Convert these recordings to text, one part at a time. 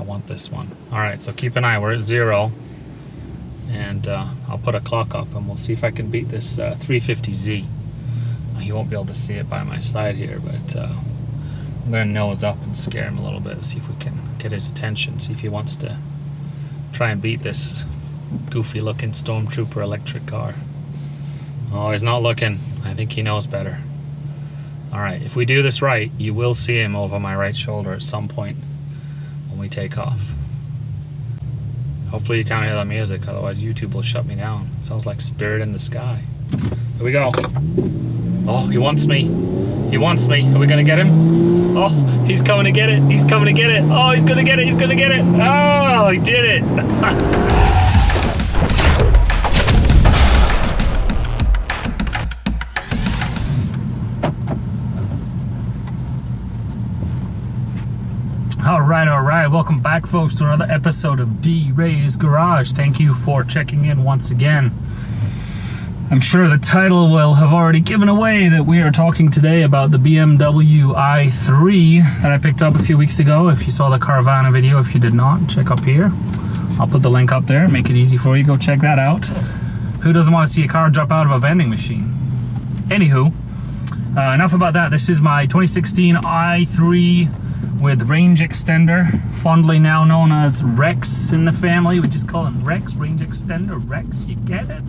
want this one. All right, so keep an eye. We're at 0. And I'll put a clock up and we'll see if I can beat this 350Z. You won't be able to see it by my side here, but I'm going to nose up and scare him a little bit, see if we can get his attention, see if he wants to try and beat this goofy looking Stormtrooper electric car. Oh, he's not looking. I think he knows better. Alright, if we do this right, you will see him over my right shoulder at some point when we take off. Hopefully you can't hear the music, otherwise YouTube will shut me down. It sounds like Spirit in the Sky. Here we go. Oh, he wants me. He wants me. Are we gonna get him? Oh, he's coming to get it. He's coming to get it. Oh, he's gonna get it. He's gonna get it. Oh, he did it. All right. Welcome back, folks, to another episode of Wray's Garage. Thank you for checking in once again. I'm sure the title will have already given away that we are talking today about the BMW i3 that I picked up a few weeks ago. If you saw the Carvana video, if you did not, check up here. I'll put the link up there, make it easy for you. Go check that out. Who doesn't want to see a car drop out of a vending machine? Anywho, enough about that. This is my 2016 i3 with range extender, fondly now known as Rex in the family. We just call him Rex, range extender, Rex, you get it?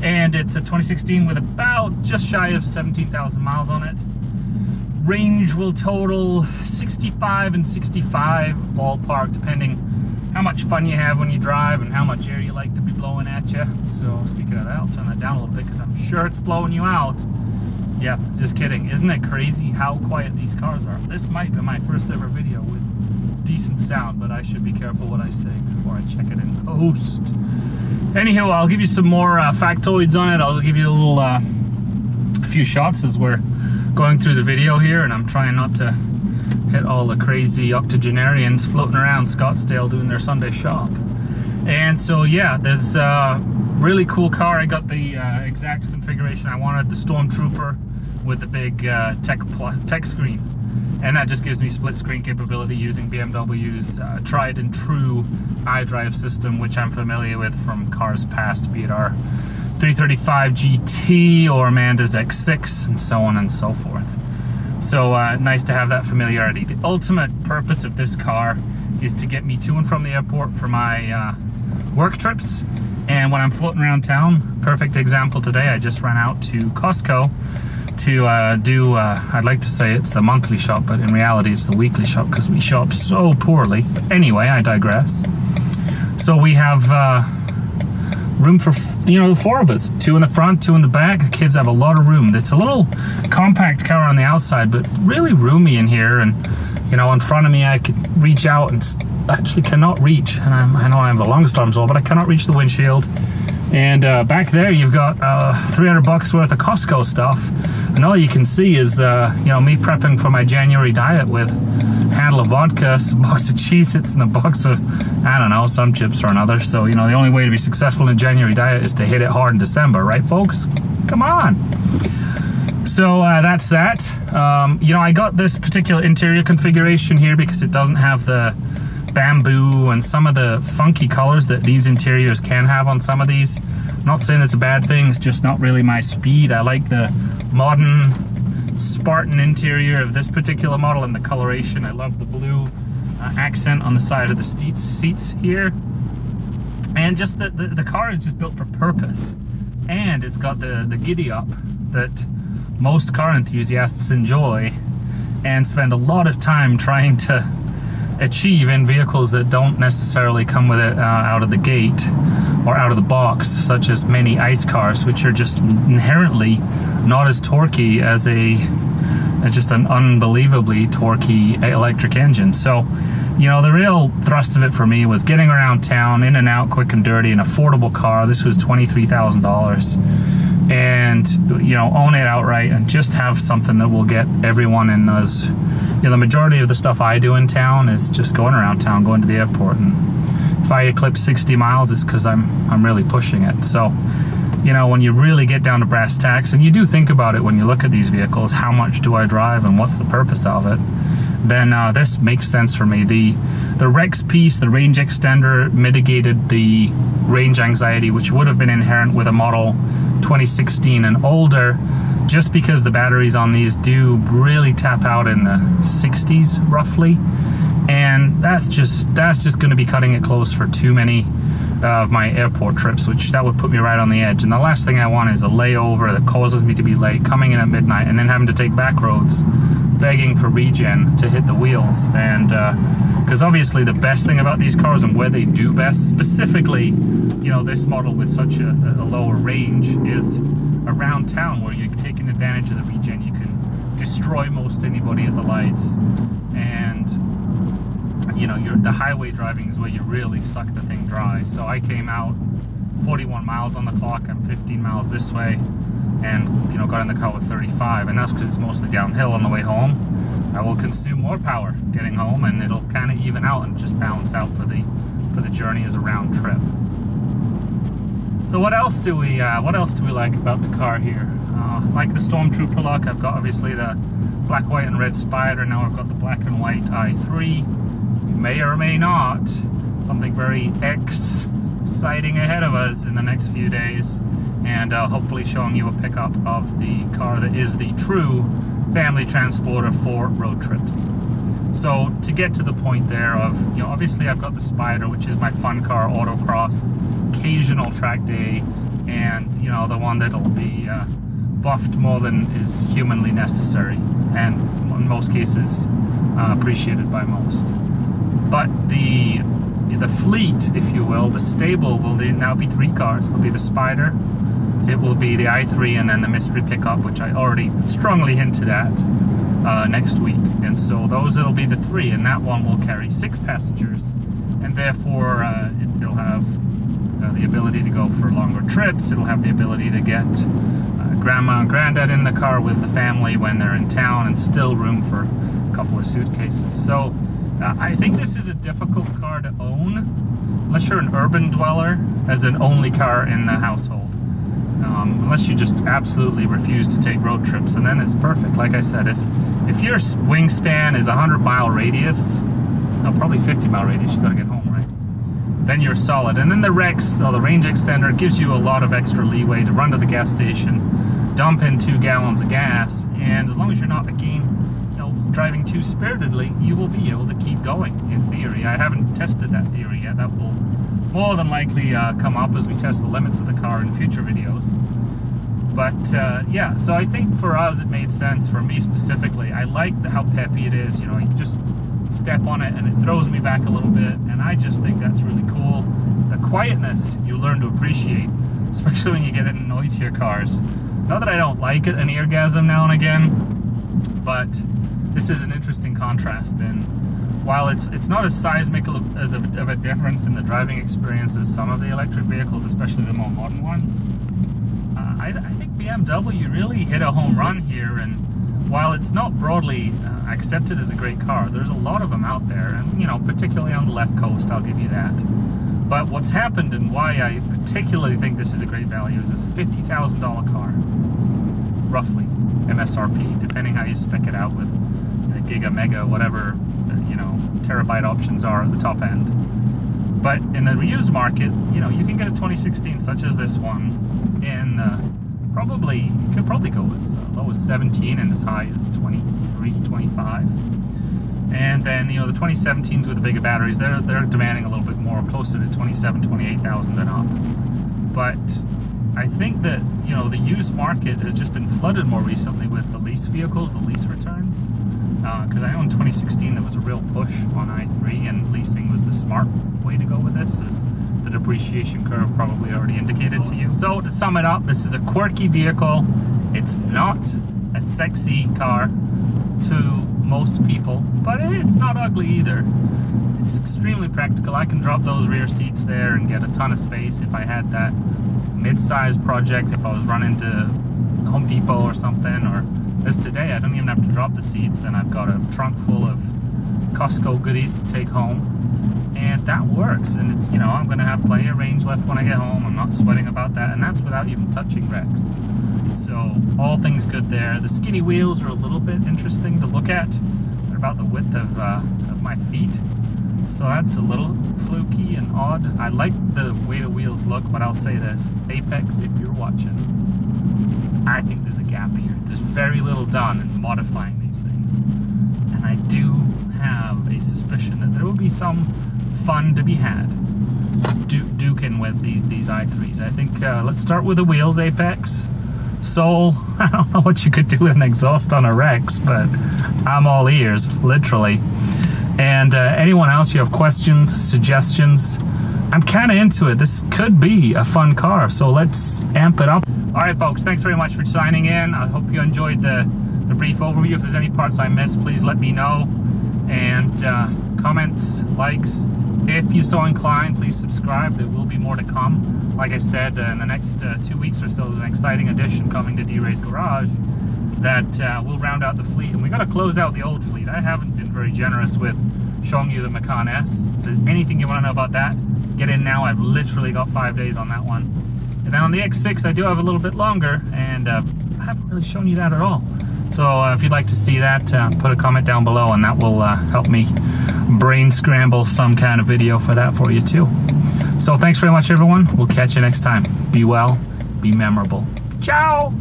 And it's a 2016 with about just shy of 17,000 miles on it. Range will total 65 and 65 ballpark, depending how much fun you have when you drive and how much air you like to be blowing at you. So speaking of that, I'll turn that down a little bit because I'm sure it's blowing you out. Yeah, just kidding. Isn't it crazy how quiet these cars are? This might be my first ever video with decent sound, but I should be careful what I say before I check it in post. Anywho, I'll give you some more factoids on it. I'll give you a few shots as we're going through the video here, and I'm trying not to hit all the crazy octogenarians floating around Scottsdale doing their Sunday shop. And so yeah, there's a really cool car. I got the exact configuration I wanted, the Stormtrooper with the big tech screen. And that just gives me split screen capability using BMW's tried and true iDrive system, which I'm familiar with from cars past, be it our 335 GT or Amanda's X6 and so on and so forth. So nice to have that familiarity. The ultimate purpose of this car is to get me to and from the airport for my work trips. And when I'm floating around town, perfect example today, I just ran out to Costco to do, I'd like to say it's the monthly shop, but in reality it's the weekly shop because we shop so poorly. But anyway, I digress. So we have room for, the 4 of us, 2 in the front, 2 in the back. The kids have a lot of room. It's a little compact car on the outside, but really roomy in here. And, in front of me I could reach out and actually cannot reach. And I know I have the longest arms all, but I cannot reach the windshield. And back there you've got $300 worth of Costco stuff, and all you can see is me prepping for my January diet with a handle of vodka, a box of Cheez-Its, and a box of, I don't know, some chips or another. So the only way to be successful in January diet is to hit it hard in December, right folks? Come on. So that's that. I got this particular interior configuration here because it doesn't have the bamboo and some of the funky colors that these interiors can have on some of these. I'm not saying it's a bad thing, it's just not really my speed. I like the modern Spartan interior of this particular model and the coloration. I love the blue accent on the side of the seats here. And just the car is just built for purpose. And it's got the giddy up that most car enthusiasts enjoy and spend a lot of time trying to achieve in vehicles that don't necessarily come with it out of the gate or out of the box, such as many ICE cars, which are just inherently not as torquey as just an unbelievably torquey electric engine. So the real thrust of it for me was getting around town, in and out, quick and dirty, an affordable car. This was $23,000, and own it outright and just have something that will get everyone in those. The majority of the stuff I do in town is just going around town, going to the airport, and if I eclipse 60 miles, it's because I'm really pushing it. So, when you really get down to brass tacks, and you do think about it when you look at these vehicles, how much do I drive and what's the purpose of it? then this makes sense for me. The Rex piece, the range extender, mitigated the range anxiety which would have been inherent with a model 2016 and older, just because the batteries on these do really tap out in the 60s roughly, and that's just going to be cutting it close for too many of my airport trips, which that would put me right on the edge. And the last thing I want is a layover that causes me to be late, coming in at midnight, and then having to take back roads, begging for regen to hit the wheels. And because obviously the best thing about these cars and where they do best, specifically, you know, this model with such a lower range, is around town where you're taking advantage of the regen. You can destroy most anybody at the lights, and you know, the highway driving is where you really suck the thing dry. So I came out 41 miles on the clock. I'm 15 miles this way, and you know, got in the car with 35, and that's because it's mostly downhill on the way home. I will consume more power getting home, and it'll kind of even out and just balance out for the journey as a round trip. So what else do we like about the car here? Like the Stormtrooper look, I've got obviously the black, white, and red Spider. Now I've got the black and white i3. May or may not, something very exciting ahead of us in the next few days, and hopefully showing you a pickup of the car that is the true family transporter for road trips. So to get to the point there of, you know, obviously I've got the Spider, which is my fun car, autocross, occasional track day, and you know, the one that'll be buffed more than is humanly necessary, and in most cases appreciated by most. But the fleet, if you will, the stable will now be 3 cars. It'll be the Spider, it will be the i3, and then the mystery pickup, which I already strongly hinted at, next week. And so those, it'll be the 3, and that one will carry 6 passengers, and therefore it'll have the ability to go for longer trips. It'll have the ability to get grandma and granddad in the car with the family when they're in town, and still room for a couple of suitcases. So I think this is a difficult car to own unless you're an urban dweller, as an only car in the household. Unless you just absolutely refuse to take road trips, and then it's perfect. Like I said, if your wingspan is 100-mile radius, no, probably 50-mile radius, you gotta get home, right? Then you're solid. And then the Rex, or the range extender, gives you a lot of extra leeway to run to the gas station, dump in 2 gallons of gas, and as long as you're not driving too spiritedly, you will be able to keep going, in theory. I haven't tested that theory yet. That will more than likely come up as we test the limits of the car in future videos. But yeah, so I think for us it made sense. For me specifically, I like how peppy it is. You know, you can just step on it and it throws me back a little bit, and I just think that's really cool. The quietness you learn to appreciate, especially when you get in noisier cars. Not that I don't like it, an eargasm now and again, but this is an interesting contrast. And while it's not as seismic of a difference in the driving experience as some of the electric vehicles, especially the more modern ones, I think BMW really hit a home run here. And while it's not broadly accepted as a great car, there's a lot of them out there, and you know, particularly on the left coast, I'll give you that. But what's happened, and why I particularly think this is a great value, is it's a $50,000 car, roughly, MSRP, depending how you spec it out with giga, mega, whatever, you know, terabyte options are at the top end. But in the reused market, you know, you can get a 2016 such as this one in you could probably go as low as 17 and as high as 23, 25. And then, you know, the 2017s with the bigger batteries, they're demanding a little bit more, closer to 27, 28,000 and up. But I think that, you know, the used market has just been flooded more recently with the lease vehicles, the lease returns. Because I know in 2016 there was a real push on i3, and leasing was the smart way to go with this, as the depreciation curve probably already indicated to you. So to sum it up, this is a quirky vehicle. It's not a sexy car to most people, but it's not ugly either. It's extremely practical. I can drop those rear seats there and get a ton of space if I had that mid-size project, if I was running to Home Depot or something, or as today, I don't even have to drop the seats, and I've got a trunk full of Costco goodies to take home, and that works. And it's, you know, I'm going to have plenty of range left when I get home. I'm not sweating about that, and that's without even touching Rex. So all things good there. The skinny wheels are a little bit interesting to look at. They're about the width of my feet. So that's a little fluky and odd. I like the way the wheels look, but I'll say this, Apex, if you're watching, I think there's a gap here. There's very little done in modifying these things. And I do have a suspicion that there will be some fun to be had duking with these i3s. I think let's start with the wheels, Apex. Soul, I don't know what you could do with an exhaust on a Rex, but I'm all ears, literally. And anyone else, you have questions, suggestions, I'm kind of into it. This could be a fun car, so let's amp it up. All right, folks, thanks very much for signing in. I hope you enjoyed the brief overview. If there's any parts I missed, please let me know. And comments, likes, if you're so inclined, please subscribe. There will be more to come. Like I said, in the next 2 weeks or so, there's an exciting addition coming to D-Ray's Garage that will round out the fleet. And we got to close out the old fleet. I haven't been very generous with showing you the Macan S. If there's anything you want to know about that, get in now. I've literally got 5 days on that one. And then on the X6, I do have a little bit longer, and I haven't really shown you that at all. So if you'd like to see that, put a comment down below, and that will help me brain scramble some kind of video for that for you too. So thanks very much, everyone. We'll catch you next time. Be well, be memorable. Ciao!